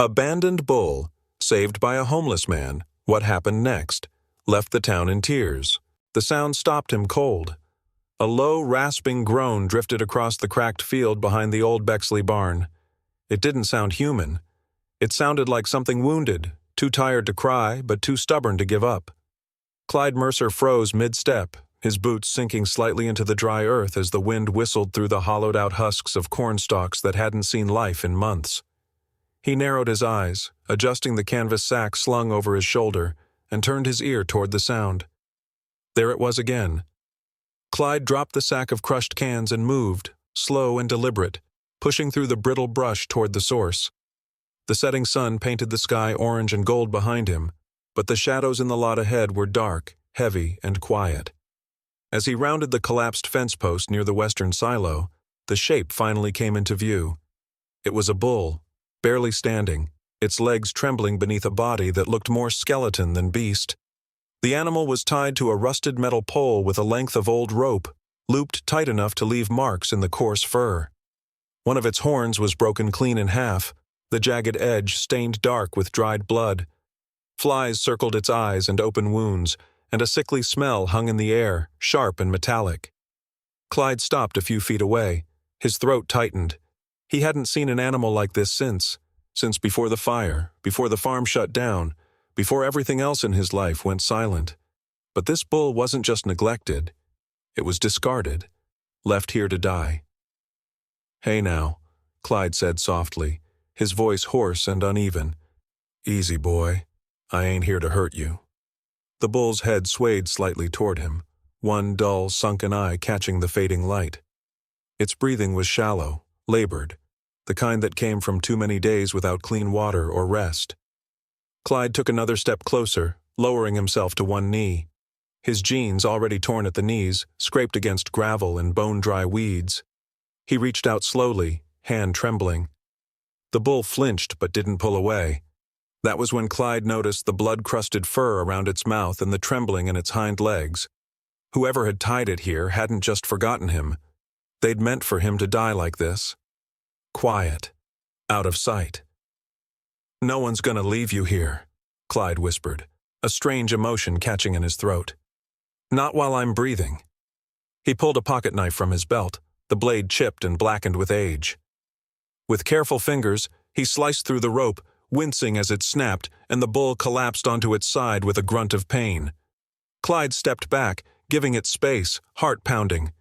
Abandoned bull, saved by a homeless man. What happened next? Left the town in tears. The sound stopped him cold. A low, rasping groan drifted across the cracked field behind the old Bexley barn. It didn't sound human. It sounded like something wounded, too tired to cry, but too stubborn to give up. Clyde Mercer froze mid-step, his boots sinking slightly into the dry earth as the wind whistled through the hollowed-out husks of corn stalks that hadn't seen life in months. He narrowed his eyes, adjusting the canvas sack slung over his shoulder, and turned his ear toward the sound. There it was again. Clyde dropped the sack of crushed cans and moved, slow and deliberate, pushing through the brittle brush toward the source. The setting sun painted the sky orange and gold behind him, but the shadows in the lot ahead were dark, heavy, and quiet. As he rounded the collapsed fence post near the western silo, the shape finally came into view. It was a bull, barely standing, its legs trembling beneath a body that looked more skeleton than beast. The animal was tied to a rusted metal pole with a length of old rope, looped tight enough to leave marks in the coarse fur. One of its horns was broken clean in half, the jagged edge stained dark with dried blood. Flies circled its eyes and open wounds, and a sickly smell hung in the air, sharp and metallic. Clyde stopped a few feet away. His throat tightened. He hadn't seen an animal like this since before the fire, before the farm shut down, before everything else in his life went silent. But this bull wasn't just neglected. It was discarded, left here to die. "Hey now," Clyde said softly, his voice hoarse and uneven. "Easy, boy. I ain't here to hurt you." The bull's head swayed slightly toward him, one dull, sunken eye catching the fading light. Its breathing was shallow, labored, the kind that came from too many days without clean water or rest. Clyde took another step closer, lowering himself to one knee. His jeans, already torn at the knees, scraped against gravel and bone-dry weeds. He reached out slowly, hand trembling. The bull flinched but didn't pull away. That was when Clyde noticed the blood-crusted fur around its mouth and the trembling in its hind legs. Whoever had tied it here hadn't just forgotten him. They'd meant for him to die like this. Quiet. Out of sight. "No one's gonna leave you here," Clyde whispered, a strange emotion catching in his throat. "Not while I'm breathing." He pulled a pocket knife from his belt, the blade chipped and blackened with age. With careful fingers, he sliced through the rope, wincing as it snapped, and the bull collapsed onto its side with a grunt of pain. Clyde stepped back, giving it space, heart pounding.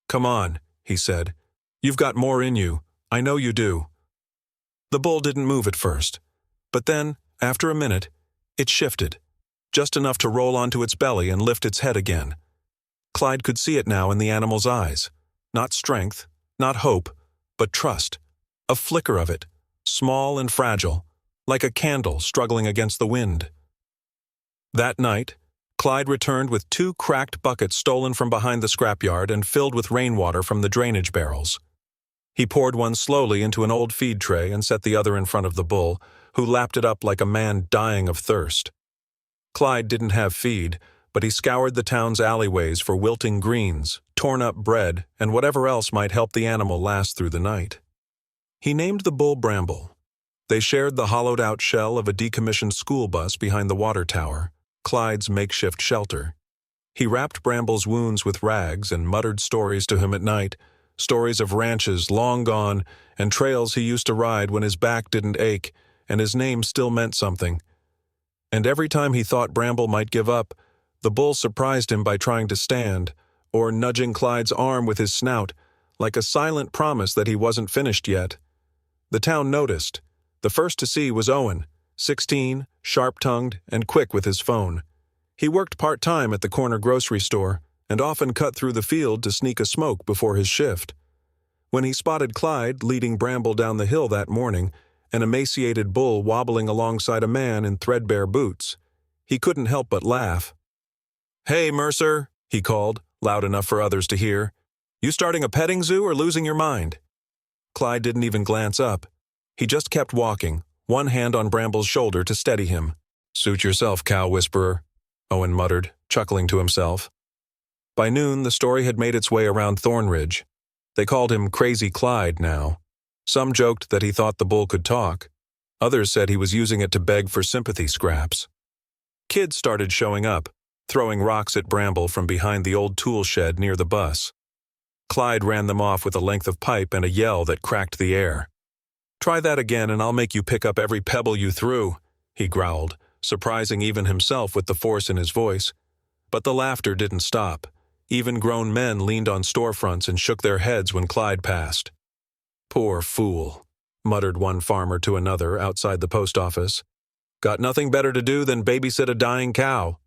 "Come on," he said. "You've got more in you. I know you do." The bull didn't move at first, but then, after a minute, it shifted, just enough to roll onto its belly and lift its head again. Clyde could see it now in the animal's eyes. Not strength, not hope, but trust. A flicker of it, small and fragile, like a candle struggling against the wind. That night, Clyde returned with 2 cracked buckets stolen from behind the scrapyard and filled with rainwater from the drainage barrels. He poured one slowly into an old feed tray and set the other in front of the bull, who lapped it up like a man dying of thirst. Clyde didn't have feed, but he scoured the town's alleyways for wilting greens, torn-up bread, and whatever else might help the animal last through the night. He named the bull Bramble. They shared the hollowed-out shell of a decommissioned school bus behind the water tower, Clyde's makeshift shelter. He wrapped Bramble's wounds with rags and muttered stories to him at night, stories of ranches long gone and trails he used to ride when his back didn't ache and his name still meant something. And every time he thought Bramble might give up, the bull surprised him by trying to stand, or nudging Clyde's arm with his snout, like a silent promise that he wasn't finished yet. The town noticed. The first to see was Owen, 16, sharp-tongued, and quick with his phone. He worked part-time at the corner grocery store, and often cut through the field to sneak a smoke before his shift. When he spotted Clyde leading Bramble down the hill that morning, an emaciated bull wobbling alongside a man in threadbare boots, he couldn't help but laugh. "Hey, Mercer," he called, loud enough for others to hear. "You starting a petting zoo or losing your mind?" Clyde didn't even glance up. He just kept walking, one hand on Bramble's shoulder to steady him. "Suit yourself, cow whisperer," Owen muttered, chuckling to himself. By noon, the story had made its way around Thornridge. They called him Crazy Clyde now. Some joked that he thought the bull could talk. Others said he was using it to beg for sympathy scraps. Kids started showing up, throwing rocks at Bramble from behind the old tool shed near the bus. Clyde ran them off with a length of pipe and a yell that cracked the air. "Try that again and I'll make you pick up every pebble you threw," he growled, surprising even himself with the force in his voice. But the laughter didn't stop. Even grown men leaned on storefronts and shook their heads when Clyde passed. "Poor fool," muttered one farmer to another outside the post office. "Got nothing better to do than babysit a dying cow."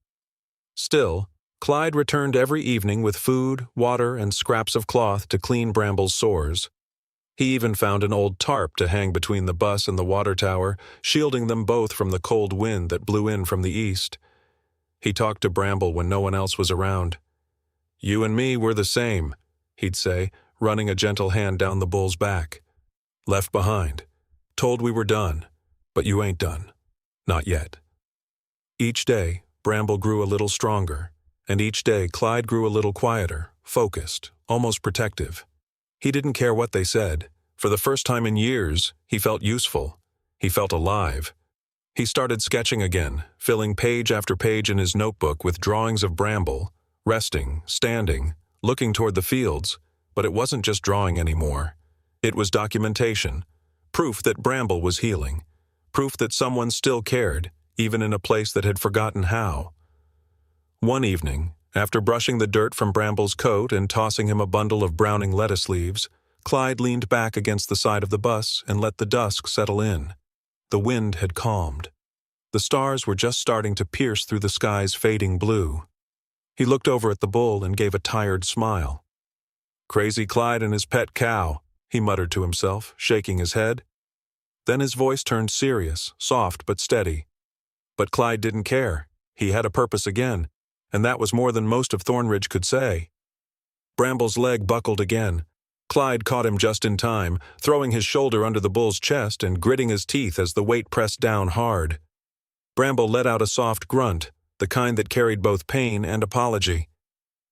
Still, Clyde returned every evening with food, water, and scraps of cloth to clean Bramble's sores. He even found an old tarp to hang between the bus and the water tower, shielding them both from the cold wind that blew in from the east. He talked to Bramble when no one else was around. "You and me were the same," he'd say, running a gentle hand down the bull's back. "Left behind. Told we were done. But you ain't done. Not yet." Each day, Bramble grew a little stronger, and each day Clyde grew a little quieter, focused, almost protective. He didn't care what they said. For the first time in years, he felt useful. He felt alive. He started sketching again, filling page after page in his notebook with drawings of Bramble, resting, standing, looking toward the fields. But it wasn't just drawing anymore. It was documentation, proof that Bramble was healing, proof that someone still cared, even in a place that had forgotten how. One evening, after brushing the dirt from Bramble's coat and tossing him a bundle of browning lettuce leaves, Clyde leaned back against the side of the bus and let the dusk settle in. The wind had calmed. The stars were just starting to pierce through the sky's fading blue. He looked over at the bull and gave a tired smile. "Crazy Clyde and his pet cow," he muttered to himself, shaking his head. Then his voice turned serious, soft but steady. But Clyde didn't care. He had a purpose again, and that was more than most of Thornridge could say. Bramble's leg buckled again. Clyde caught him just in time, throwing his shoulder under the bull's chest and gritting his teeth as the weight pressed down hard. Bramble let out a soft grunt, the kind that carried both pain and apology.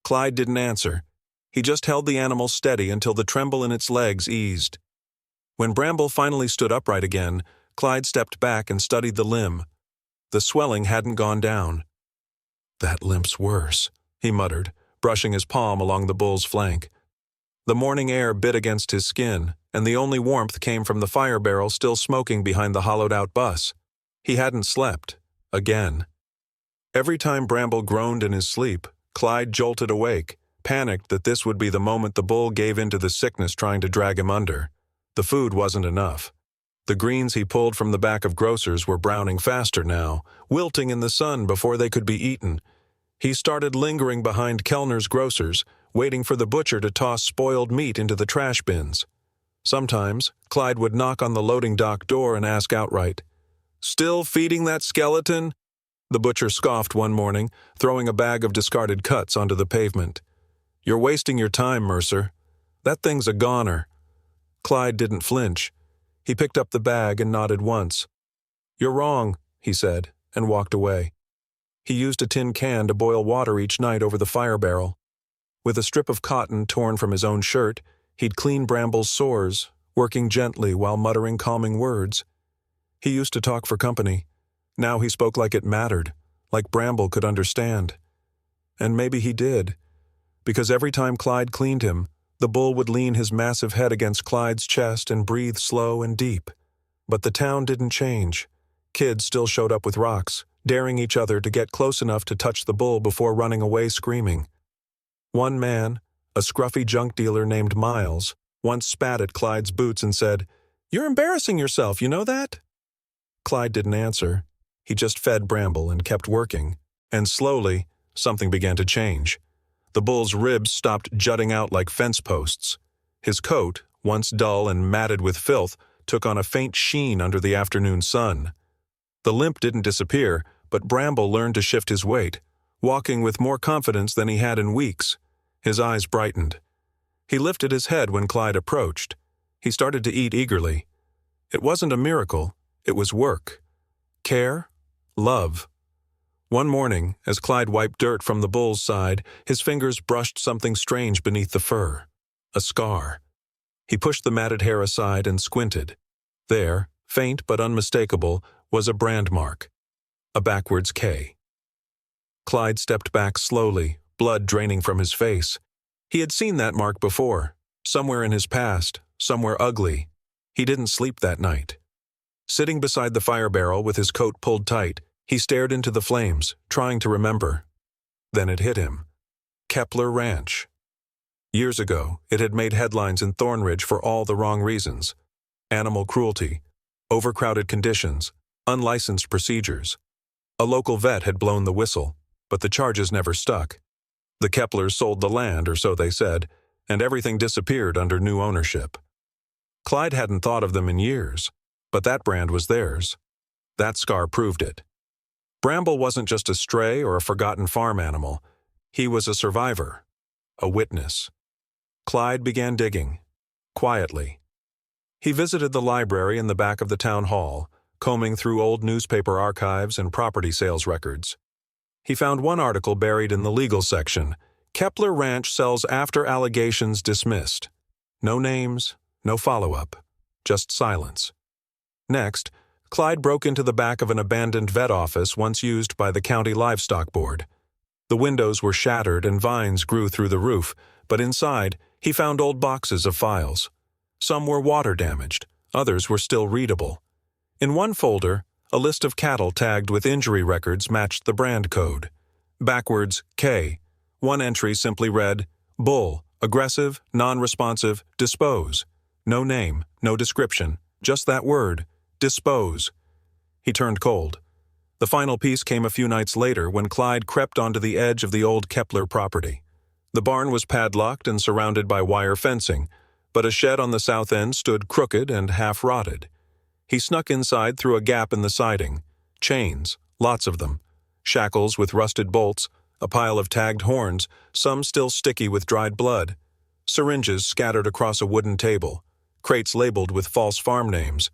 Clyde didn't answer. He just held the animal steady until the tremble in its legs eased. When Bramble finally stood upright again, Clyde stepped back and studied the limb. The swelling hadn't gone down. "That limp's worse," he muttered, brushing his palm along the bull's flank. The morning air bit against his skin, and the only warmth came from the fire barrel still smoking behind the hollowed-out bus. He hadn't slept. Again. Every time Bramble groaned in his sleep, Clyde jolted awake, panicked that this would be the moment the bull gave in to the sickness trying to drag him under. The food wasn't enough. The greens he pulled from the back of grocers were browning faster now, wilting in the sun before they could be eaten. He started lingering behind Kellner's grocers, waiting for the butcher to toss spoiled meat into the trash bins. Sometimes, Clyde would knock on the loading dock door and ask outright, "Still feeding that skeleton?" The butcher scoffed one morning, throwing a bag of discarded cuts onto the pavement. "You're wasting your time, Mercer. That thing's a goner." Clyde didn't flinch. He picked up the bag and nodded once. "You're wrong," he said, and walked away. He used a tin can to boil water each night over the fire barrel. With a strip of cotton torn from his own shirt, he'd clean Bramble's sores, working gently while muttering calming words. He used to talk for company. Now he spoke like it mattered, like Bramble could understand. And maybe he did, because every time Clyde cleaned him, the bull would lean his massive head against Clyde's chest and breathe slow and deep. But the town didn't change. Kids still showed up with rocks, daring each other to get close enough to touch the bull before running away screaming. One man, a scruffy junk dealer named Miles, once spat at Clyde's boots and said, "You're embarrassing yourself, you know that?" Clyde didn't answer. He just fed Bramble and kept working. And slowly, something began to change. The bull's ribs stopped jutting out like fence posts. His coat, once dull and matted with filth, took on a faint sheen under the afternoon sun. The limp didn't disappear, but Bramble learned to shift his weight, walking with more confidence than he had in weeks. His eyes brightened. He lifted his head when Clyde approached. He started to eat eagerly. It wasn't a miracle. It was work. Care. Love. One morning, as Clyde wiped dirt from the bull's side, his fingers brushed something strange beneath the fur. A scar. He pushed the matted hair aside and squinted. There, faint but unmistakable, was a brand mark, a backwards K. Clyde stepped back slowly, blood draining from his face. He had seen that mark before, somewhere in his past, somewhere ugly. He didn't sleep that night. Sitting beside the fire barrel with his coat pulled tight, he stared into the flames, trying to remember. Then it hit him. Kepler Ranch. Years ago, it had made headlines in Thornridge for all the wrong reasons. Animal cruelty, overcrowded conditions, unlicensed procedures. A local vet had blown the whistle, but the charges never stuck. The Keplers sold the land, or so they said, and everything disappeared under new ownership. Clyde hadn't thought of them in years, but that brand was theirs. That scar proved it. Bramble wasn't just a stray or a forgotten farm animal. He was a survivor, a witness. Clyde began digging, quietly. He visited the library in the back of the town hall, combing through old newspaper archives and property sales records. He found one article buried in the legal section. Kepler Ranch sells after allegations dismissed. No names, no follow-up, just silence. Next, Clyde broke into the back of an abandoned vet office once used by the county livestock board. The windows were shattered and vines grew through the roof, but inside, he found old boxes of files. Some were water damaged, others were still readable. In one folder, a list of cattle tagged with injury records matched the brand code. Backwards, K. One entry simply read, Bull, aggressive, non-responsive, dispose. No name, no description, just that word, dispose. He turned cold. The final piece came a few nights later when Clyde crept onto the edge of the old Kepler property. The barn was padlocked and surrounded by wire fencing, but a shed on the south end stood crooked and half-rotted. He snuck inside through a gap in the siding. Chains, lots of them. Shackles with rusted bolts, a pile of tagged horns, some still sticky with dried blood. Syringes scattered across a wooden table. Crates labeled with false farm names.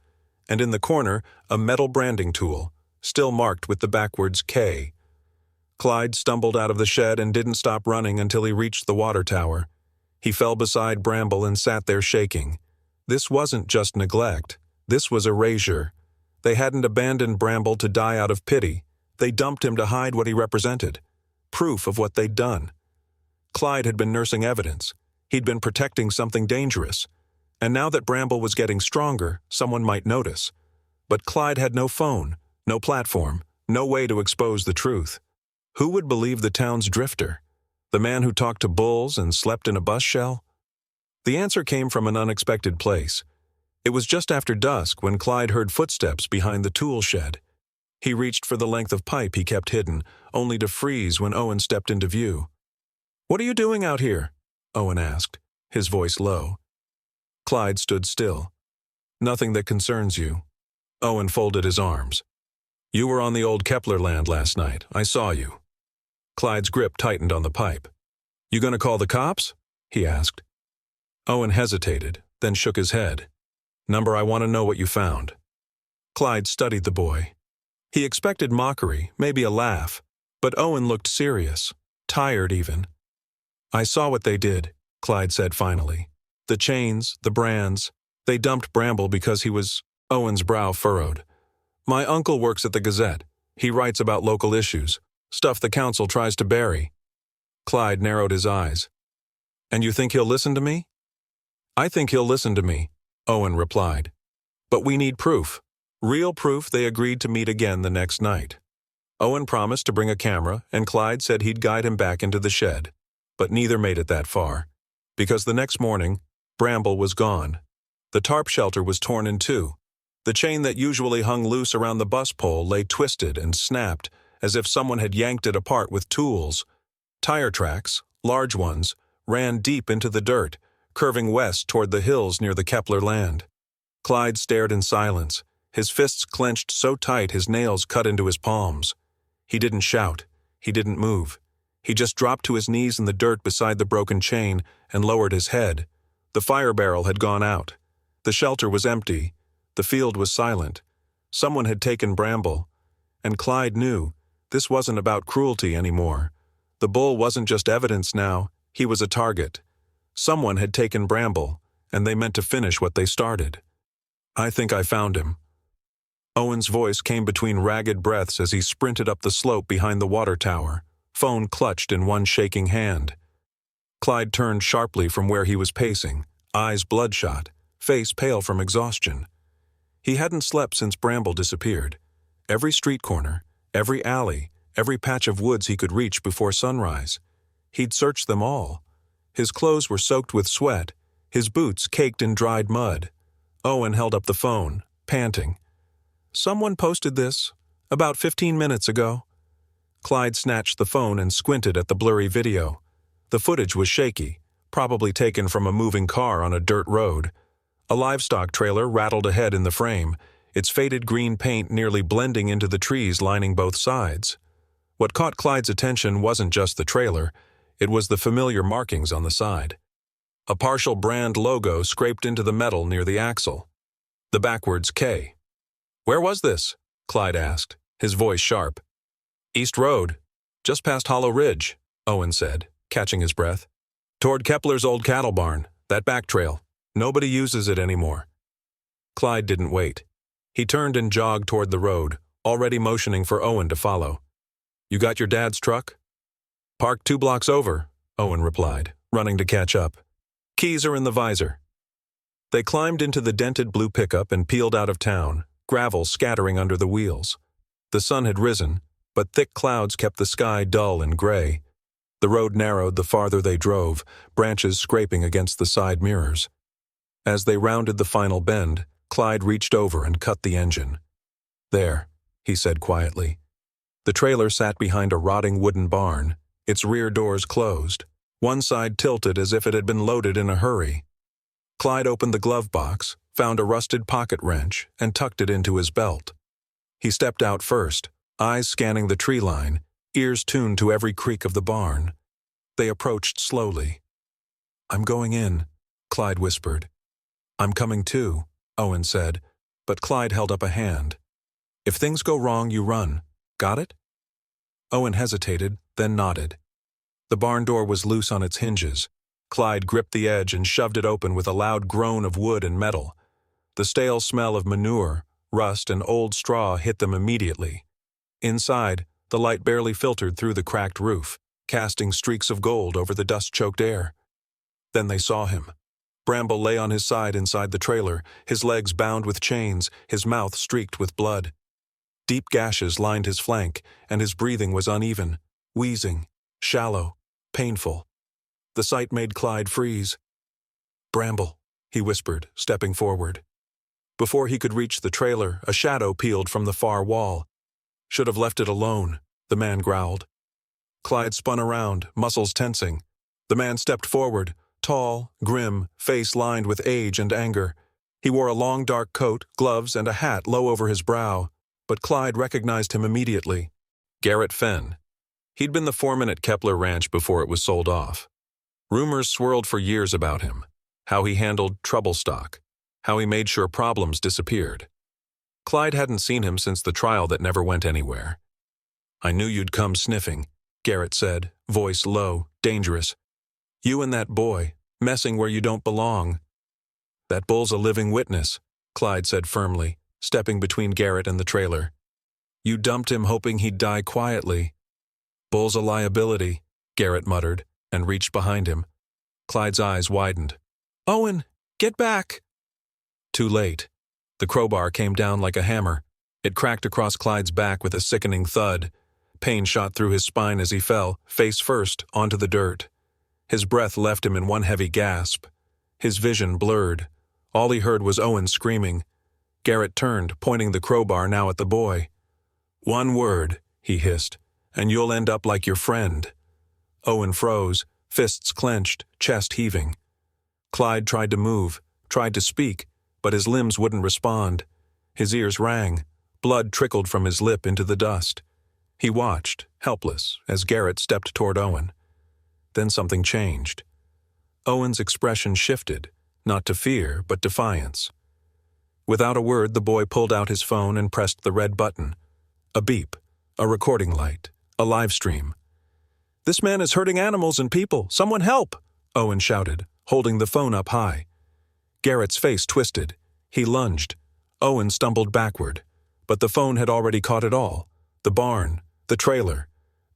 And in the corner, a metal branding tool, still marked with the backwards K. Clyde stumbled out of the shed and didn't stop running until he reached the water tower. He fell beside Bramble and sat there shaking. This wasn't just neglect. This was erasure. They hadn't abandoned Bramble to die out of pity. They dumped him to hide what he represented. Proof of what they'd done. Clyde had been nursing evidence. He'd been protecting something dangerous. And now that Bramble was getting stronger, someone might notice. But Clyde had no phone, no platform, no way to expose the truth. Who would believe the town's drifter? The man who talked to bulls and slept in a bus shell? The answer came from an unexpected place. It was just after dusk when Clyde heard footsteps behind the tool shed. He reached for the length of pipe he kept hidden, only to freeze when Owen stepped into view. "What are you doing out here?" Owen asked, his voice low. Clyde stood still. "Nothing that concerns you." Owen folded his arms. "You were on the old Kepler land last night. I saw you." Clyde's grip tightened on the pipe. "You gonna call the cops?" he asked. Owen hesitated, then shook his head. "Number, I want to know what you found." Clyde studied the boy. He expected mockery, maybe a laugh, but Owen looked serious, tired even. "I saw what they did," Clyde said finally. "The chains, the brands, they dumped Bramble because he was—" Owen's brow furrowed. "My uncle works at the Gazette. He writes about local issues, stuff the council tries to bury." Clyde narrowed his eyes. "And you think he'll listen to me?" "I think he'll listen to me," Owen replied. "But we need proof. Real proof they agreed to meet again the next night." Owen promised to bring a camera, and Clyde said he'd guide him back into the shed. But neither made it that far. Because the next morning, Bramble was gone. The tarp shelter was torn in two. The chain that usually hung loose around the bus pole lay twisted and snapped, as if someone had yanked it apart with tools. Tire tracks, large ones, ran deep into the dirt, curving west toward the hills near the Kepler land. Clyde stared in silence, his fists clenched so tight his nails cut into his palms. He didn't shout. He didn't move. He just dropped to his knees in the dirt beside the broken chain and lowered his head. The fire barrel had gone out. The shelter was empty. The field was silent. Someone had taken Bramble. And Clyde knew this wasn't about cruelty anymore. The bull wasn't just evidence now. He was a target. Someone had taken Bramble, and they meant to finish what they started. "I think I found him." Owen's voice came between ragged breaths as he sprinted up the slope behind the water tower, phone clutched in one shaking hand. Clyde turned sharply from where he was pacing, eyes bloodshot, face pale from exhaustion. He hadn't slept since Bramble disappeared. Every street corner, every alley, every patch of woods he could reach before sunrise. He'd searched them all. His clothes were soaked with sweat, his boots caked in dried mud. Owen held up the phone, panting. "Someone posted this, about 15 minutes ago." Clyde snatched the phone and squinted at the blurry video. The footage was shaky, probably taken from a moving car on a dirt road. A livestock trailer rattled ahead in the frame, its faded green paint nearly blending into the trees lining both sides. What caught Clyde's attention wasn't just the trailer, it was the familiar markings on the side. A partial brand logo scraped into the metal near the axle. The backwards K. "Where was this?" Clyde asked, his voice sharp. "East Road, just past Hollow Ridge," Owen said, catching his breath. "Toward Kepler's old cattle barn, that back trail. Nobody uses it anymore." Clyde didn't wait. He turned and jogged toward the road, already motioning for Owen to follow. "You got your dad's truck?" "Parked 2 blocks over," Owen replied, running to catch up. "Keys are in the visor." They climbed into the dented blue pickup and peeled out of town, gravel scattering under the wheels. The sun had risen, but thick clouds kept the sky dull and gray. The road narrowed the farther they drove, branches scraping against the side mirrors. As they rounded the final bend, Clyde reached over and cut the engine. "There," he said quietly. The trailer sat behind a rotting wooden barn, its rear doors closed, one side tilted as if it had been loaded in a hurry. Clyde opened the glove box, found a rusted pocket wrench, and tucked it into his belt. He stepped out first, eyes scanning the tree line, ears tuned to every creak of the barn. They approached slowly. "I'm going in," Clyde whispered. "I'm coming too," Owen said, but Clyde held up a hand. "If things go wrong, you run. Got it?" Owen hesitated, then nodded. The barn door was loose on its hinges. Clyde gripped the edge and shoved it open with a loud groan of wood and metal. The stale smell of manure, rust, and old straw hit them immediately. Inside, the light barely filtered through the cracked roof, casting streaks of gold over the dust-choked air. Then they saw him. Bramble lay on his side inside the trailer, his legs bound with chains, his mouth streaked with blood. Deep gashes lined his flank, and his breathing was uneven, wheezing, shallow, painful. The sight made Clyde freeze. "Bramble," he whispered, stepping forward. Before he could reach the trailer, a shadow peeled from the far wall. "Should have left it alone," the man growled. Clyde spun around, muscles tensing. The man stepped forward, tall, grim, face lined with age and anger. He wore a long dark coat, gloves, and a hat low over his brow, but Clyde recognized him immediately. Garrett Fenn. He'd been the foreman at Kepler Ranch before it was sold off. Rumors swirled for years about him, how he handled trouble stock, how he made sure problems disappeared. Clyde hadn't seen him since the trial that never went anywhere. "I knew you'd come sniffing," Garrett said, voice low, dangerous. "You and that boy, messing where you don't belong." "That bull's a living witness," Clyde said firmly, stepping between Garrett and the trailer. "You dumped him hoping he'd die quietly." "Bull's a liability," Garrett muttered, and reached behind him. Clyde's eyes widened. "Owen, get back!" Too late. The crowbar came down like a hammer. It cracked across Clyde's back with a sickening thud. Pain shot through his spine as he fell, face first, onto the dirt. His breath left him in one heavy gasp. His vision blurred. All he heard was Owen screaming. Garrett turned, pointing the crowbar now at the boy. "One word," he hissed, "and you'll end up like your friend." Owen froze, fists clenched, chest heaving. Clyde tried to move, tried to speak, but his limbs wouldn't respond. His ears rang. Blood trickled from his lip into the dust. He watched, helpless, as Garrett stepped toward Owen. Then something changed. Owen's expression shifted, not to fear, but defiance. Without a word, the boy pulled out his phone and pressed the red button. A beep, a recording light, a live stream. "This man is hurting animals and people. Someone help!" Owen shouted, holding the phone up high. Garrett's face twisted. He lunged. Owen stumbled backward. but the phone had already caught it all. The barn, the trailer,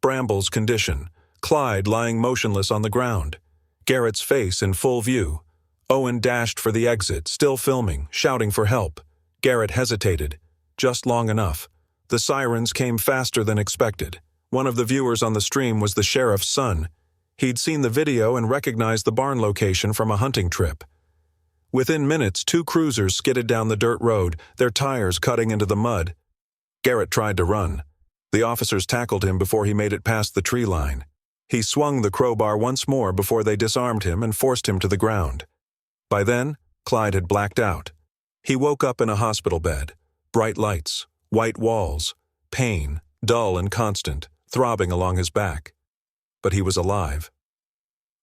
Bramble's condition, Clyde lying motionless on the ground, Garrett's face in full view. Owen dashed for the exit, still filming, shouting for help. Garrett hesitated, just long enough. The sirens came faster than expected. One of the viewers on the stream was the sheriff's son. He'd seen the video and recognized the barn location from a hunting trip. Within minutes, 2 cruisers skidded down the dirt road, their tires cutting into the mud. Garrett tried to run. The officers tackled him before he made it past the tree line. He swung the crowbar once more before they disarmed him and forced him to the ground. By then, Clyde had blacked out. He woke up in a hospital bed. Bright lights, white walls, pain, dull and constant, throbbing along his back. But he was alive.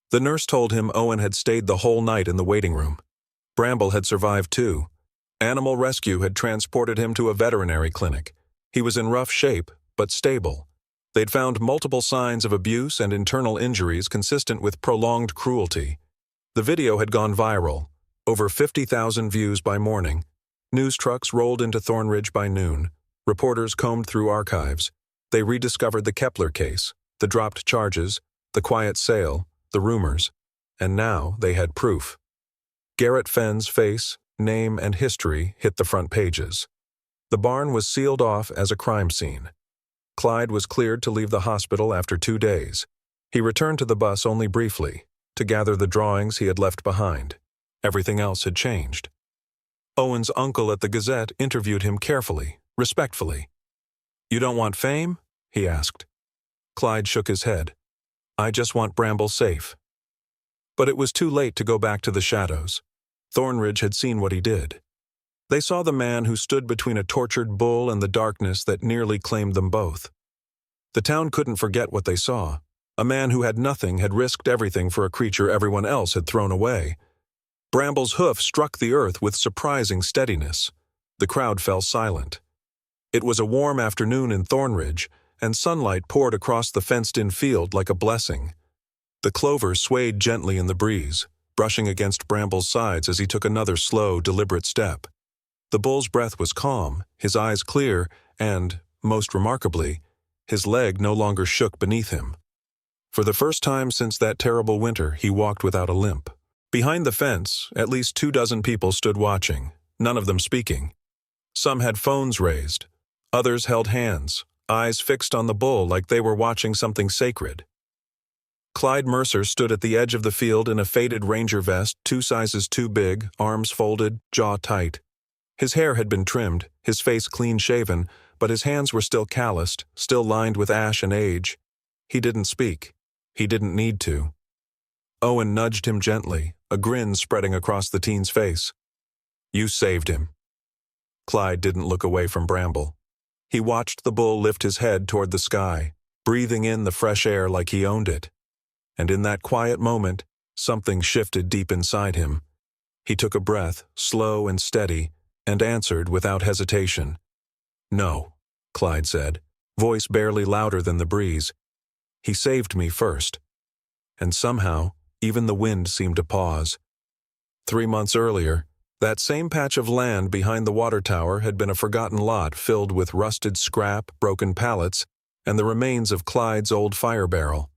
The nurse told him Owen had stayed the whole night in the waiting room. Bramble had survived too. Animal Rescue had transported him to a veterinary clinic. He was in rough shape, but stable. They'd found multiple signs of abuse and internal injuries consistent with prolonged cruelty. The video had gone viral, over 50,000 views by morning. News trucks rolled into Thornridge by noon. Reporters combed through archives. They rediscovered the Kepler case, the dropped charges, the quiet sale, the rumors. And now they had proof. Garrett Fenn's face, name, and history hit the front pages. The barn was sealed off as a crime scene. Clyde was cleared to leave the hospital after 2 days. He returned to the bus only briefly, to gather the drawings he had left behind. Everything else had changed. Owen's uncle at the Gazette interviewed him carefully, respectfully. "You don't want fame?" he asked. Clyde shook his head. "I just want Bramble safe." But it was too late to go back to the shadows. Thornridge had seen what he did. They saw the man who stood between a tortured bull and the darkness that nearly claimed them both. The town couldn't forget what they saw. A man who had nothing had risked everything for a creature everyone else had thrown away. Bramble's hoof struck the earth with surprising steadiness. The crowd fell silent. It was a warm afternoon in Thornridge, and sunlight poured across the fenced-in field like a blessing. The clover swayed gently in the breeze, brushing against Bramble's sides as he took another slow, deliberate step. The bull's breath was calm, his eyes clear, and, most remarkably, his leg no longer shook beneath him. For the first time since that terrible winter, he walked without a limp. Behind the fence, at least 24 people stood watching, none of them speaking. Some had phones raised. Others held hands, eyes fixed on the bull like they were watching something sacred. Clyde Mercer stood at the edge of the field in a faded ranger vest, 2 sizes too big, arms folded, jaw tight. His hair had been trimmed, his face clean-shaven, but his hands were still calloused, still lined with ash and age. He didn't speak. He didn't need to. Owen nudged him gently, a grin spreading across the teen's face. "You saved him." Clyde didn't look away from Bramble. He watched the bull lift his head toward the sky, breathing in the fresh air like he owned it. And in that quiet moment, something shifted deep inside him. He took a breath, slow and steady, and answered without hesitation. "No," Clyde said, voice barely louder than the breeze. "He saved me first." And somehow, even the wind seemed to pause. 3 months earlier, that same patch of land behind the water tower had been a forgotten lot filled with rusted scrap, broken pallets, and the remains of Clyde's old fire barrel.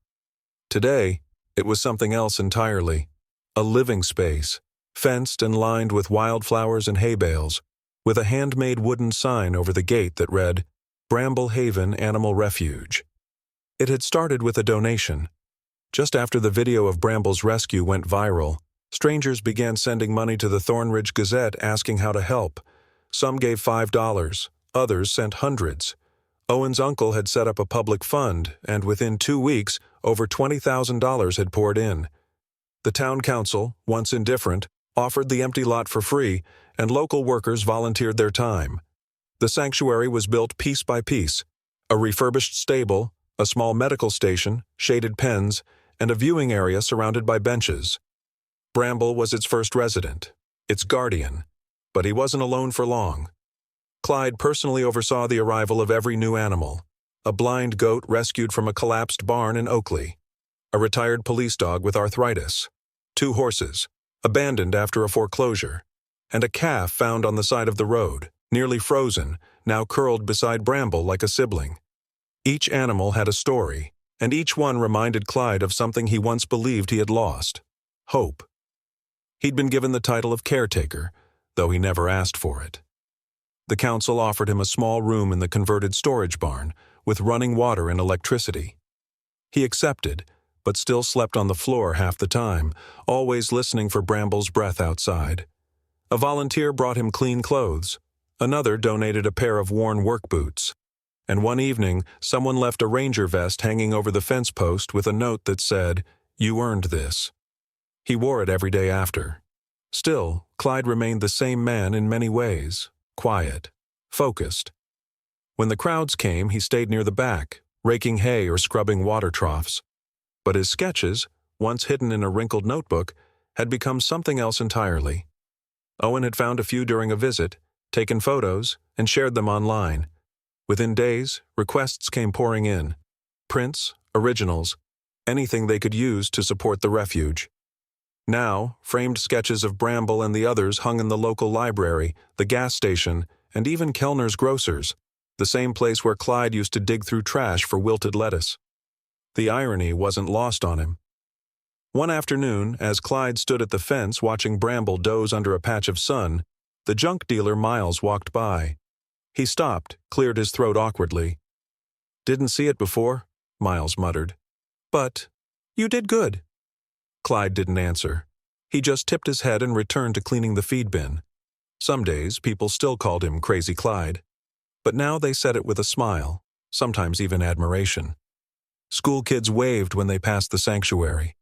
Today, it was something else entirely. A living space, fenced and lined with wildflowers and hay bales, with a handmade wooden sign over the gate that read, "Bramble Haven Animal Refuge." It had started with a donation. Just after the video of Bramble's rescue went viral, strangers began sending money to the Thornridge Gazette asking how to help. Some gave $5, others sent hundreds. Owen's uncle had set up a public fund, and within 2 weeks, over $20,000 had poured in. The town council, once indifferent, offered the empty lot for free, and local workers volunteered their time. The sanctuary was built piece by piece. A refurbished stable, a small medical station, shaded pens, and a viewing area surrounded by benches. Bramble was its first resident, its guardian, but he wasn't alone for long. Clyde personally oversaw the arrival of every new animal: a blind goat rescued from a collapsed barn in Oakley, a retired police dog with arthritis, 2 horses, abandoned after a foreclosure, and a calf found on the side of the road, nearly frozen, now curled beside Bramble like a sibling. Each animal had a story, and each one reminded Clyde of something he once believed he had lost: hope. He'd been given the title of caretaker, though he never asked for it. The council offered him a small room in the converted storage barn, with running water and electricity. He accepted, but still slept on the floor half the time, always listening for Bramble's breath outside. A volunteer brought him clean clothes. Another donated a pair of worn work boots. And one evening, someone left a ranger vest hanging over the fence post with a note that said, "You earned this." He wore it every day after. Still, Clyde remained the same man in many ways: quiet, focused. When the crowds came, he stayed near the back, raking hay or scrubbing water troughs. But his sketches, once hidden in a wrinkled notebook, had become something else entirely. Owen had found a few during a visit, taken photos, and shared them online. Within days, requests came pouring in. Prints, originals, anything they could use to support the refuge. Now, framed sketches of Bramble and the others hung in the local library, the gas station, and even Kellner's Grocers, the same place where Clyde used to dig through trash for wilted lettuce. The irony wasn't lost on him. One afternoon, as Clyde stood at the fence watching Bramble doze under a patch of sun, the junk dealer Miles walked by. He stopped, cleared his throat awkwardly. "Didn't see it before," Miles muttered. "But you did good." Clyde didn't answer. He just tipped his head and returned to cleaning the feed bin. Some days, people still called him Crazy Clyde. But now they said it with a smile, sometimes even admiration. School kids waved when they passed the sanctuary.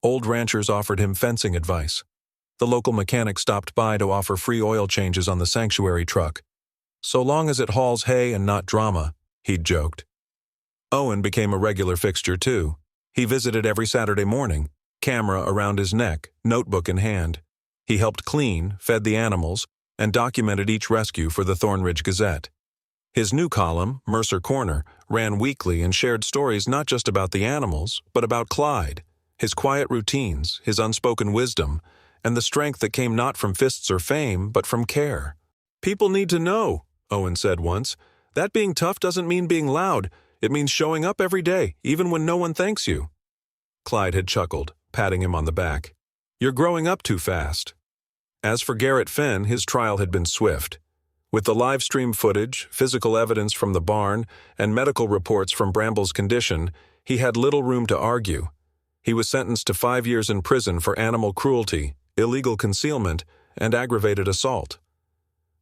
Old ranchers offered him fencing advice. The local mechanic stopped by to offer free oil changes on the sanctuary truck. "So long as it hauls hay and not drama," he'd joked. Owen became a regular fixture, too. He visited every Saturday morning, camera around his neck, notebook in hand. He helped clean, fed the animals, and documented each rescue for the Thornridge Gazette. His new column, Mercer Corner, ran weekly and shared stories not just about the animals, but about Clyde, his quiet routines, his unspoken wisdom, and the strength that came not from fists or fame, but from care. "People need to know," Owen said once. "That being tough doesn't mean being loud. It means showing up every day, even when no one thanks you." Clyde had chuckled, patting him on the back. "You're growing up too fast." As for Garrett Fenn, his trial had been swift. With the live stream footage, physical evidence from the barn, and medical reports from Bramble's condition, he had little room to argue. He was sentenced to 5 years in prison for animal cruelty, illegal concealment, and aggravated assault.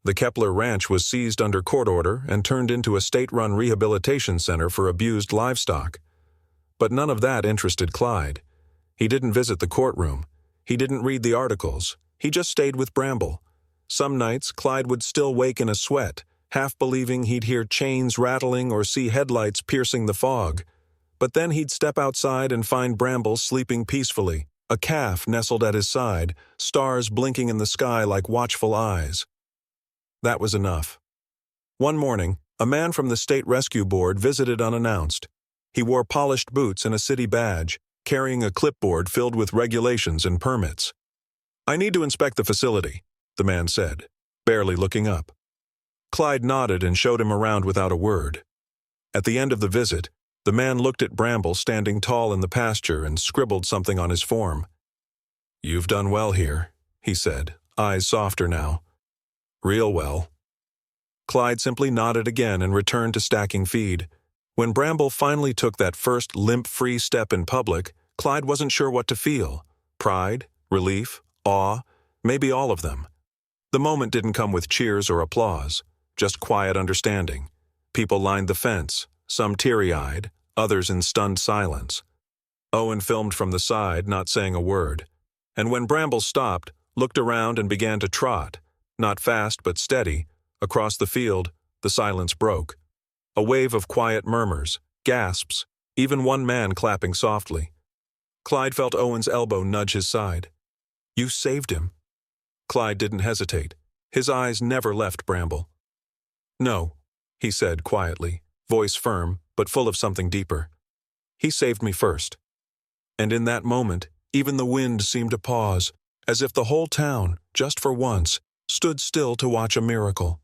The Kepler Ranch was seized under court order and turned into a state-run rehabilitation center for abused livestock. But none of that interested Clyde. He didn't visit the courtroom. He didn't read the articles. He just stayed with Bramble. Some nights, Clyde would still wake in a sweat, half believing he'd hear chains rattling or see headlights piercing the fog. But then he'd step outside and find Bramble sleeping peacefully, a calf nestled at his side, stars blinking in the sky like watchful eyes. That was enough. One morning, a man from the State Rescue Board visited unannounced. He wore polished boots and a city badge, carrying a clipboard filled with regulations and permits. "I need to inspect the facility," the man said, barely looking up. Clyde nodded and showed him around without a word. At the end of the visit, the man looked at Bramble standing tall in the pasture and scribbled something on his form. "You've done well here," he said, eyes softer now. "Real well." Clyde simply nodded again and returned to stacking feed. When Bramble finally took that first limp-free step in public, Clyde wasn't sure what to feel: pride, relief, awe, maybe all of them. The moment didn't come with cheers or applause, just quiet understanding. People lined the fence, some teary-eyed, others in stunned silence. Owen filmed from the side, not saying a word. And when Bramble stopped, looked around and began to trot, not fast but steady, across the field, the silence broke. A wave of quiet murmurs, gasps, even one man clapping softly. Clyde felt Owen's elbow nudge his side. "You saved him." Clyde didn't hesitate. His eyes never left Bramble. "No," he said quietly, voice firm, but full of something deeper. "He saved me first." And in that moment, even the wind seemed to pause, as if the whole town, just for once, stood still to watch a miracle.